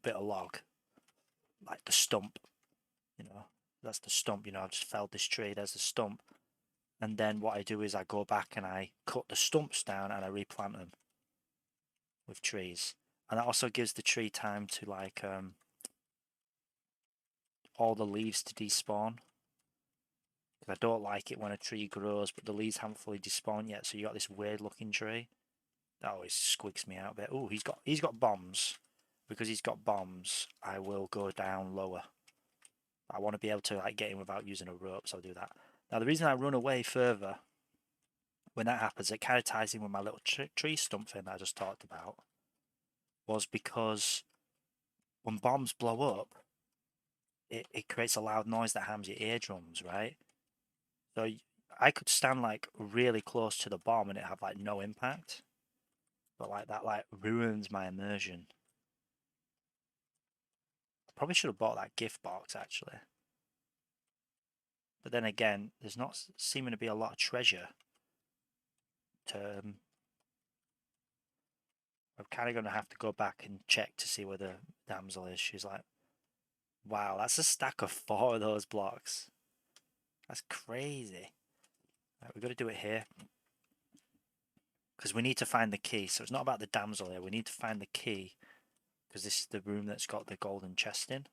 bit of log, like the stump, you know, that's the stump, you know, I've just felled this tree, there's the stump. And then what I do is I go back and I cut the stumps down and I replant them with trees. And that also gives the tree time to like all the leaves to despawn. Because I don't like it when a tree grows but the leaves haven't fully despawned yet, so you got this weird looking tree. That always squigs me out a bit. Oh, he's got bombs. Because he's got bombs, I will go down lower. I want to be able to like get him without using a rope, so I'll do that. Now the reason I run away further when that happens, it kind of ties in with my little tree stump thing that I just talked about, was because when bombs blow up, it creates a loud noise that harms your eardrums, right? So I could stand like really close to the bomb and it have like no impact, but like that like ruins my immersion. I probably should have bought that gift box actually. But then again, there's not seeming to be a lot of treasure to. I'm kind of going to have to go back and check to see where the damsel is. She's like, wow, that's a stack of 4 of those blocks. That's crazy. Right, we've got to do it here. Because we need to find the key. So it's not about the damsel here. We need to find the key. Because this is the room that's got the golden chest in.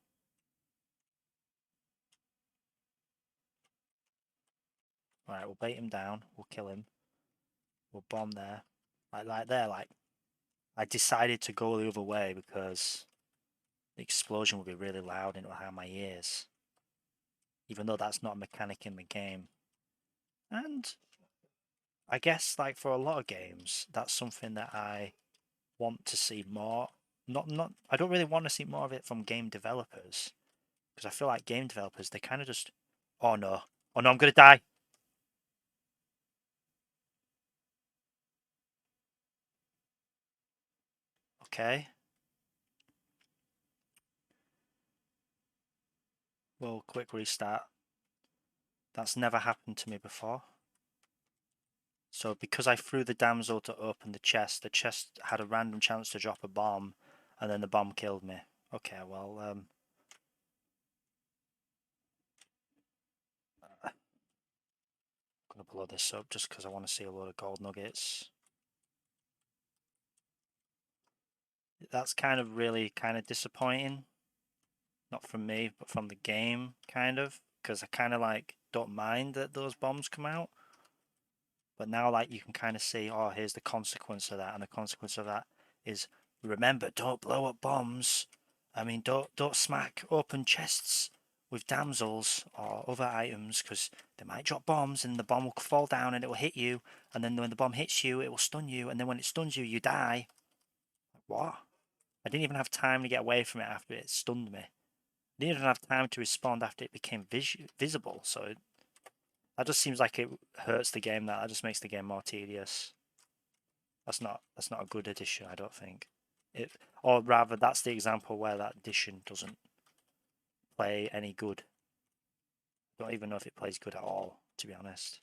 Right, we'll bait him down. We'll kill him. We'll bomb there. Like there, like. I decided to go the other way because the explosion would be really loud and it would harm my ears. Even though that's not a mechanic in the game. And I guess like for a lot of games, that's something that I want to see more. Not I don't really want to see more of it from game developers. Because I feel like game developers, they kind of just, oh no, I'm gonna die. Okay. Well, quick restart. That's never happened to me before. So because I threw the damsel to open the chest had a random chance to drop a bomb, and then the bomb killed me. Okay, well, I'm gonna blow this up just because I want to see a load of gold nuggets. That's kind of really kind of disappointing. Not from me, but from the game, kind of, because I kind of like don't mind that those bombs come out. But now, like, you can kind of see, oh, here's the consequence of that, and the consequence of that is remember, don't blow up bombs. I mean, don't smack open chests with damsels or other items because they might drop bombs and the bomb will fall down and it will hit you, and then when the bomb hits you, it will stun you, and then when it stuns you, you die. What? I didn't even have time to get away from it after it stunned me. I didn't even have time to respond after it became visible. So that just seems like it hurts the game. That just makes the game more tedious. That's not a good addition, I don't think. Or rather, that's the example where that addition doesn't play any good. I don't even know if it plays good at all, to be honest.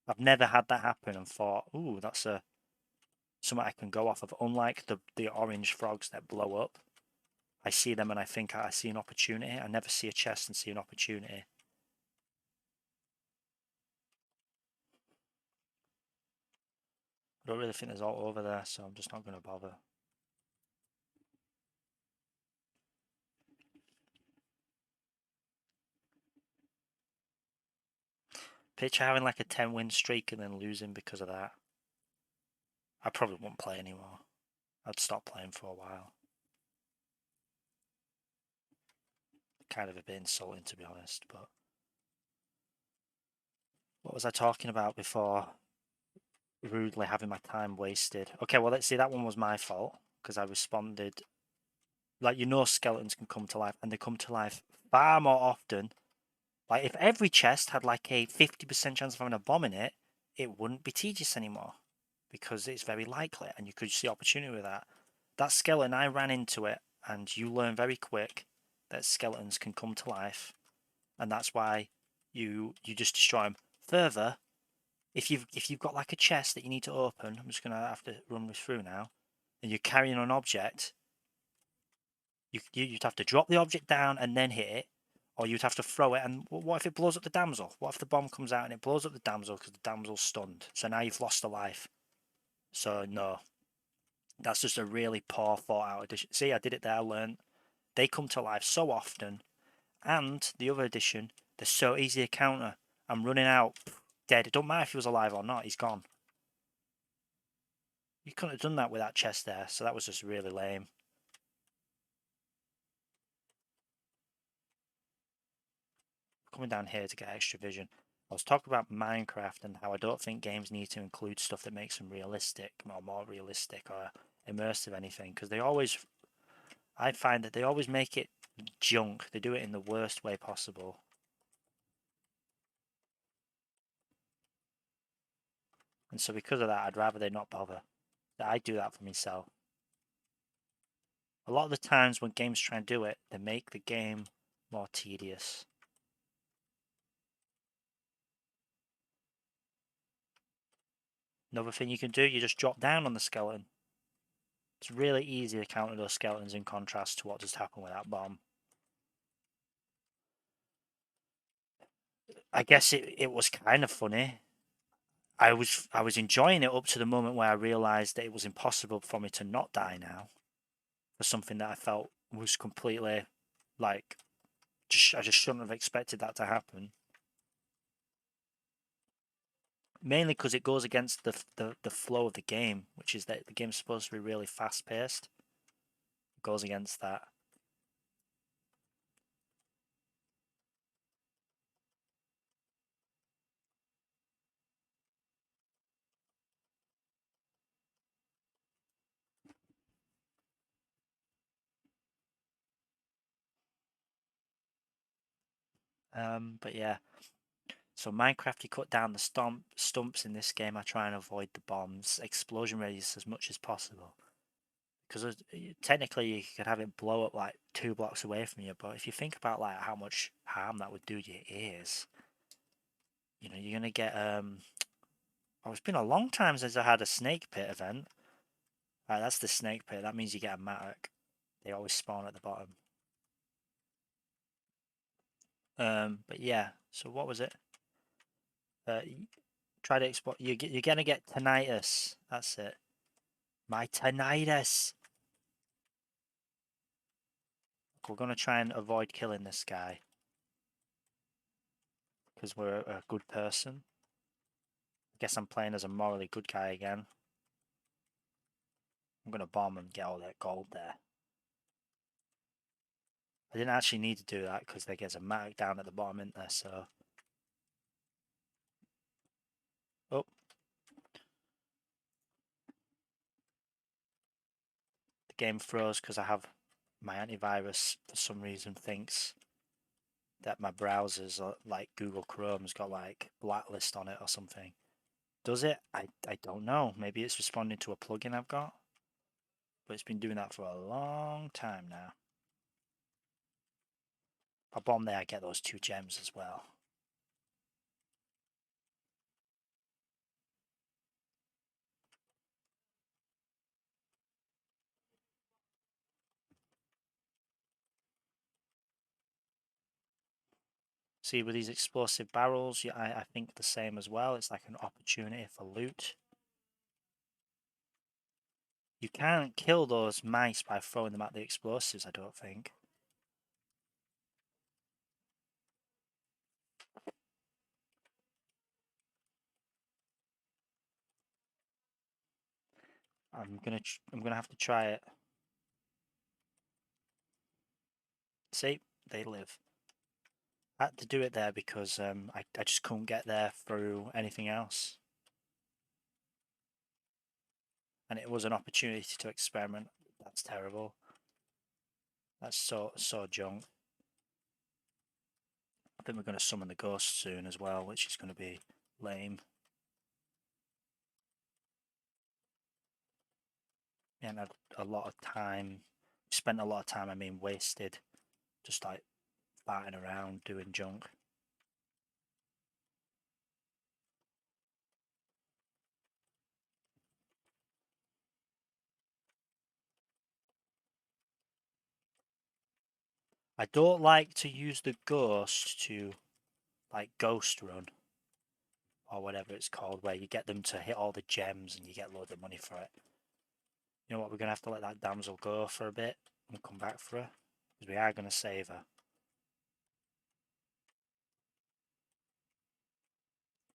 I've never had that happen and thought, ooh, that's something I can go off of. Unlike the orange frogs that blow up, I see them and I think I see an opportunity. I never see a chest and see an opportunity. I don't really think there's all over there, so I'm just not going to bother. Picture having like a 10-win streak and then losing because of that. I probably won't play anymore. I'd stop playing for a while. Kind of a bit insulting, to be honest, but what was I talking about before rudely having my time wasted? Okay, well, let's see, that one was my fault because I responded. Like, skeletons can come to life, and they come to life far more often. Like, if every chest had like a 50% chance of having a bomb in it, it wouldn't be tedious anymore because it's very likely, and you could see opportunity with that. That skeleton, I ran into it, and you learn very quick that skeletons can come to life, and that's why you just destroy them. Further, if you've got like a chest that you need to open, I'm just gonna have to run this through now, and you're carrying an object, You'd have to drop the object down and then hit it, or you'd have to throw it. And what if it blows up the damsel? What if the bomb comes out and it blows up the damsel because the damsel's stunned? So now you've lost a life. So no, that's just a really poor thought out edition. See, I did it there. I learned they come to life so often, and the other edition, they're so easy to counter. I'm running out, dead. It don't matter if he was alive or not. He's gone. You couldn't have done that with that chest there, so that was just really lame. Coming down here to get extra vision. I was talking about Minecraft and how I don't think games need to include stuff that makes them realistic, or more realistic, or immersive anything, because I find that they always make it junk. They do it in the worst way possible. And so because of that, I'd rather they not bother. I do that for myself. A lot of the times when games try and do it, they make the game more tedious. Another thing you can do, you just drop down on the skeleton. It's really easy to counter those skeletons in contrast to what just happened with that bomb. I guess it was kind of funny. I was enjoying it up to the moment where I realised that it was impossible for me to not die now for something that I felt was completely like I just shouldn't have expected that to happen. Mainly because it goes against the flow of the game, which is that the game's supposed to be really fast paced. It goes against that. But yeah, so Minecraft, you cut down the stumps in this game. I try and avoid the bombs, explosion radius as much as possible. Because technically you could have it blow up like 2 blocks away from you, but if you think about like how much harm that would do to your ears, you know, you're gonna get Oh, it's been a long time since I had a snake pit event. Right, that's the snake pit. That means you get a mattock. They always spawn at the bottom. But yeah. So what was it? Uh, try to export. You're gonna get tinnitus. That's it. My tinnitus. We're gonna try and avoid killing this guy because we're a good person. I guess I'm playing as a morally good guy again. I'm gonna bomb and get all that gold there. I didn't actually need to do that because there gets a mattock down at the bottom, isn't there? So, oh, the game froze because I have my antivirus for some reason thinks that my browser's like Google Chrome's got like blacklist on it or something. Does it? I don't know. Maybe it's responding to a plugin I've got, but it's been doing that for a long time now. If I bomb there, I get those 2 gems as well. See, with these explosive barrels, I think the same as well. It's like an opportunity for loot. You can't kill those mice by throwing them at the explosives, I don't think. I'm gonna have to try it. See, they live. I had to do it there because I just couldn't get there through anything else. And it was an opportunity to experiment. That's terrible. That's so junk. I think we're going to summon the ghost soon as well, which is going to be lame. And a lot of time, spent a lot of time, I mean wasted, just like farting around doing junk. I don't like to use the ghost to like ghost run or whatever it's called, where you get them to hit all the gems and you get loads of money for it. You know what? We're gonna have to let that damsel go for a bit and come back for her because we are gonna save her.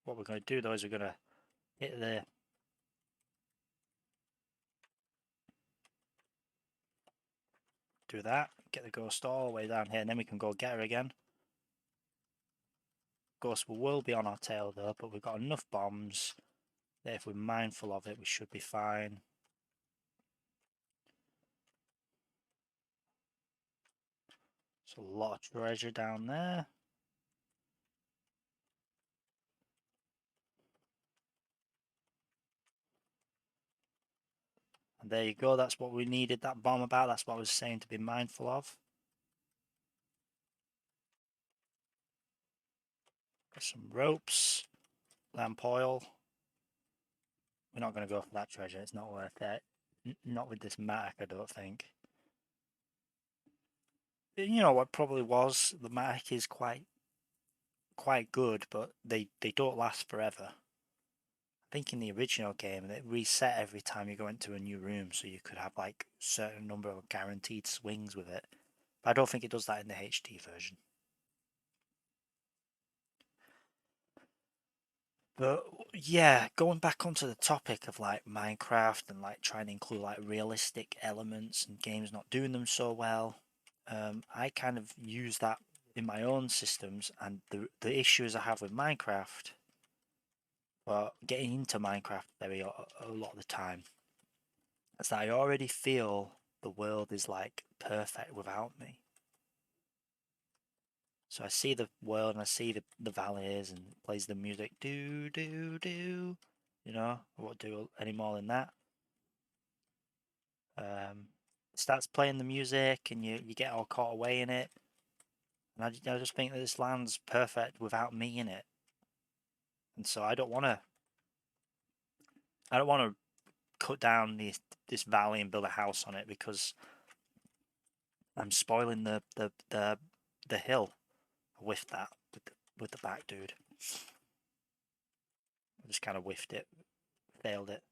What we're gonna do though is we're gonna hit the do that, get the ghost all the way down here, and then we can go get her again. Ghost will be on our tail though, but we've got enough bombs that if we're mindful of it, we should be fine. There's a lot of treasure down there. And there you go, that's what we needed that bomb about, that's what I was saying to be mindful of. Got some ropes, lamp oil. We're not going to go for that treasure, it's not worth it. Not with this Mac, I don't think. You know what probably was, the Mac is quite good, but they don't last forever. I think in the original game, it reset every time you go into a new room, so you could have like a certain number of guaranteed swings with it. But I don't think it does that in the HD version. But yeah, going back onto the topic of like Minecraft and like trying to include like realistic elements and games not doing them so well, I kind of use that in my own systems. And the issues I have with Minecraft, well, getting into Minecraft a lot of the time, is that I already feel the world is like perfect without me. So I see the world and I see the valleys and it plays the music, do do do. You know, I won't do any more than that. It starts playing the music and you get all caught away in it. And I just think that this land's perfect without me in it. And so I don't want to cut down this valley and build a house on it because I'm spoiling the hill with that with the back dude. I just kind of whiffed it, failed it.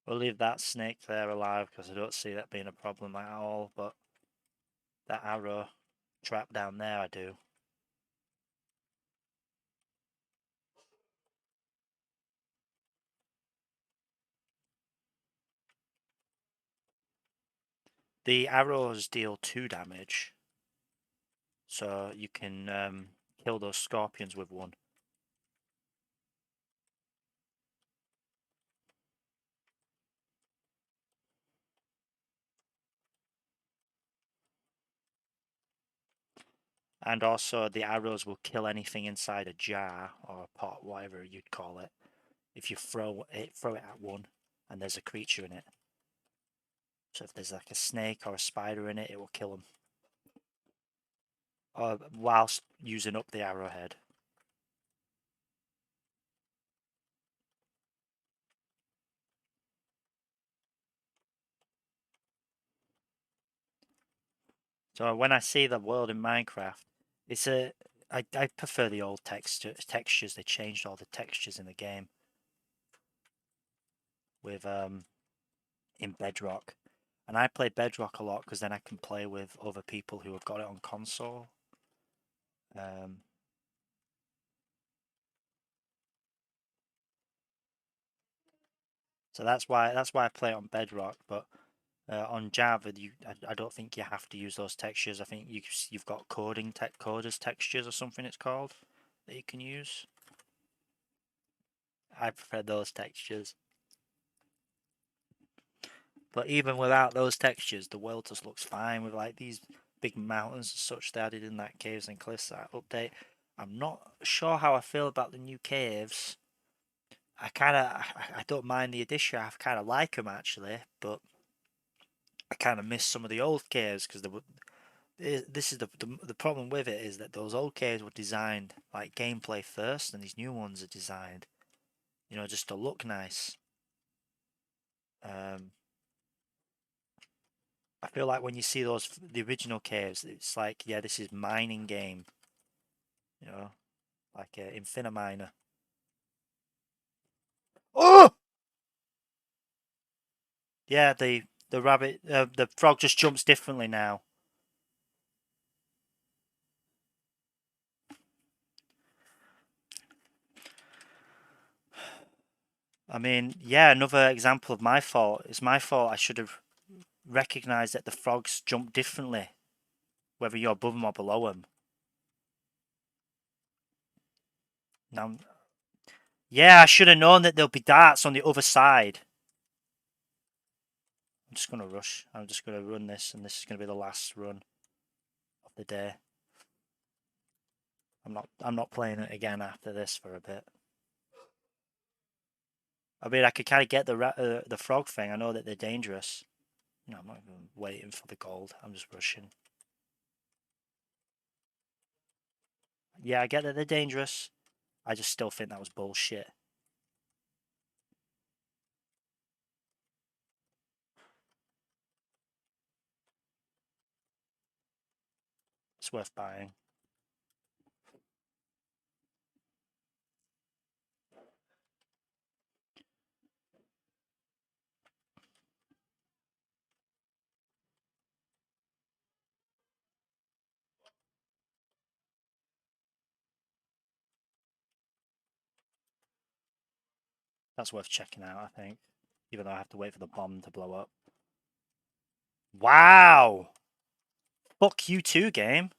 We'll leave that snake there alive because I don't see that being a problem at all. But that arrow trap down there, I do. The arrows deal 2 damage, so you can kill those scorpions with one. And also the arrows will kill anything inside a jar or a pot, whatever you'd call it, if you throw it at one and there's a creature in it. So if there's like a snake or a spider in it, it will kill them. Or whilst using up the arrowhead. So when I see the world in Minecraft, I prefer the old textures. They changed all the textures in the game with in Bedrock, and I play Bedrock a lot because then I can play with other people who have got it on console. Um, so that's why I play it on Bedrock. But on Java, I don't think you have to use those textures. I think you've got coders textures or something it's called that you can use. I prefer those textures. But even without those textures, the world just looks fine with like these big mountains and such they added in that Caves and Cliffs that update. I'm not sure how I feel about the new caves. I don't mind the addition. I kind of like them actually, but I kind of miss some of the old caves because this is the problem with it is that those old caves were designed like gameplay first, and these new ones are designed, just to look nice. Um, I feel like when you see the original caves, it's like, yeah, this is mining game, you know, like Infiniminer. Oh! Yeah, the rabbit, the frog just jumps differently now. I mean, yeah, another example of my fault. It's my fault. I should have recognized that the frogs jump differently, whether you're above them or below them. Now, yeah, I should have known that there'll be darts on the other side. I'm just gonna rush. I'm just gonna run this, and this is gonna be the last run of the day. I'm not playing it again after this for a bit. I mean, I could kind of get the frog thing. I know that they're dangerous. No, I'm not even waiting for the gold. I'm just rushing. Yeah, I get that they're dangerous. I just still think that was bullshit. It's worth buying. That's worth checking out, I think. Even though I have to wait for the bomb to blow up. Wow! Fuck you too, game.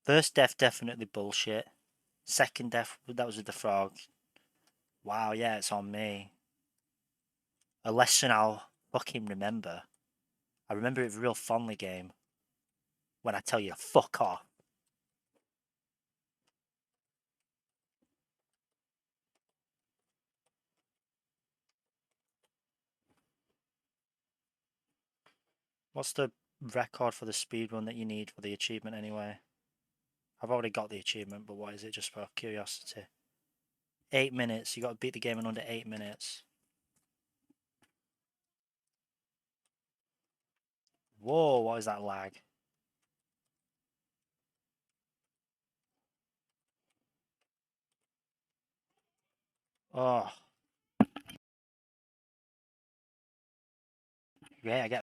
First death, definitely bullshit. Second death, that was with the frog. Wow, yeah, it's on me. A lesson I'll fucking remember. I remember it real fondly, game. When I tell you to fuck off. What's the record for the speed run that you need for the achievement anyway? I've already got the achievement, but what is it, just for curiosity? 8 minutes. You got to beat the game in under 8 minutes. Whoa, what is that lag? Oh, yeah, I get